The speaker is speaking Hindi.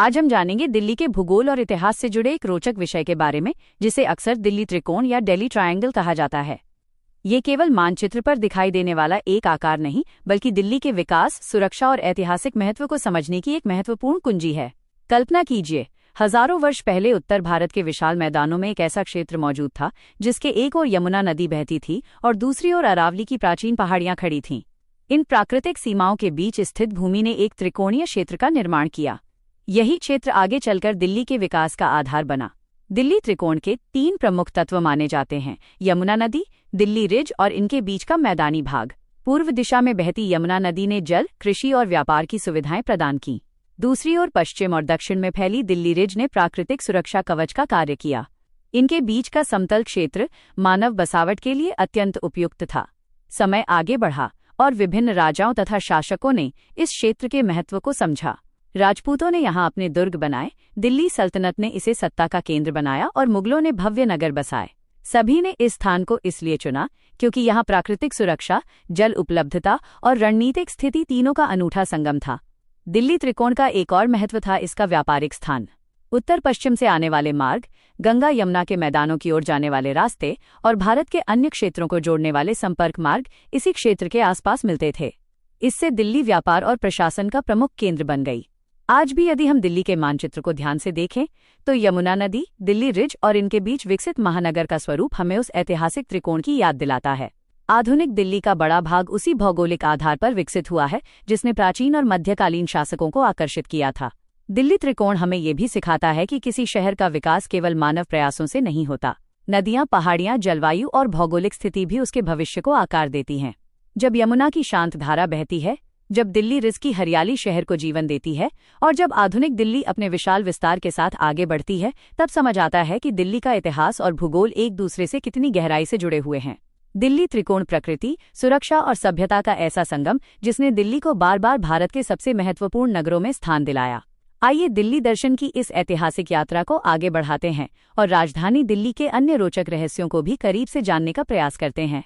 आज हम जानेंगे दिल्ली के भूगोल और इतिहास से जुड़े एक रोचक विषय के बारे में, जिसे अक्सर दिल्ली त्रिकोण या दिल्ली ट्रायंगल कहा जाता है। ये केवल मानचित्र पर दिखाई देने वाला एक आकार नहीं, बल्कि दिल्ली के विकास, सुरक्षा और ऐतिहासिक महत्व को समझने की एक महत्वपूर्ण कुंजी है। कल्पना कीजिए, हजारों वर्ष पहले उत्तर भारत के विशाल मैदानों में एक ऐसा क्षेत्र मौजूद था जिसके एक ओर यमुना नदी बहती थी और दूसरी ओर अरावली की प्राचीन पहाड़ियां खड़ी थीं। इन प्राकृतिक सीमाओं के बीच स्थित भूमि ने एक त्रिकोणीय क्षेत्र का निर्माण किया। यही क्षेत्र आगे चलकर दिल्ली के विकास का आधार बना। दिल्ली त्रिकोण के 3 प्रमुख तत्व माने जाते हैं: यमुना नदी, दिल्ली रिज और इनके बीच का मैदानी भाग। पूर्व दिशा में बहती यमुना नदी ने जल, कृषि और व्यापार की सुविधाएं प्रदान की। दूसरी ओर पश्चिम और दक्षिण में फैली दिल्ली रिज ने प्राकृतिक सुरक्षा कवच का कार्य किया। इनके बीच का समतल क्षेत्र मानव बसावट के लिए अत्यंत उपयुक्त था। समय आगे बढ़ा और विभिन्न राजाओं तथा शासकों ने इस क्षेत्र के महत्व को समझा। राजपूतों ने यहाँ अपने दुर्ग बनाए, दिल्ली सल्तनत ने इसे सत्ता का केंद्र बनाया और मुगलों ने भव्य नगर बसाए। सभी ने इस स्थान को इसलिए चुना क्योंकि यहाँ प्राकृतिक सुरक्षा, जल उपलब्धता और रणनीतिक स्थिति तीनों का अनूठा संगम था। दिल्ली त्रिकोण का एक और महत्व था इसका व्यापारिक स्थान। उत्तर पश्चिम से आने वाले मार्ग, गंगा यमुना के मैदानों की ओर जाने वाले रास्ते और भारत के अन्य क्षेत्रों को जोड़ने वाले संपर्क मार्ग इसी क्षेत्र के आसपास मिलते थे। इससे दिल्ली व्यापार और प्रशासन का प्रमुख केंद्र बन गई। आज भी यदि हम दिल्ली के मानचित्र को ध्यान से देखें तो यमुना नदी, दिल्ली रिज और इनके बीच विकसित महानगर का स्वरूप हमें उस ऐतिहासिक त्रिकोण की याद दिलाता है। आधुनिक दिल्ली का बड़ा भाग उसी भौगोलिक आधार पर विकसित हुआ है जिसने प्राचीन और मध्यकालीन शासकों को आकर्षित किया था। दिल्ली त्रिकोण हमें ये भी सिखाता है कि किसी शहर का विकास केवल मानव प्रयासों से नहीं होता। नदियां, पहाड़ियां, जलवायु और भौगोलिक स्थिति भी उसके भविष्य को आकार देती हैं। जब यमुना की शांत धारा बहती है, जब दिल्ली रिज की हरियाली शहर को जीवन देती है और जब आधुनिक दिल्ली अपने विशाल विस्तार के साथ आगे बढ़ती है, तब समझ आता है कि दिल्ली का इतिहास और भूगोल एक दूसरे से कितनी गहराई से जुड़े हुए हैं। दिल्ली त्रिकोण प्रकृति, सुरक्षा और सभ्यता का ऐसा संगम जिसने दिल्ली को बार बार भारत के सबसे महत्वपूर्ण नगरों में स्थान दिलाया। आइए दिल्ली दर्शन की इस ऐतिहासिक यात्रा को आगे बढ़ाते हैं और राजधानी दिल्ली के अन्य रोचक रहस्यों को भी करीब से जानने का प्रयास करते हैं।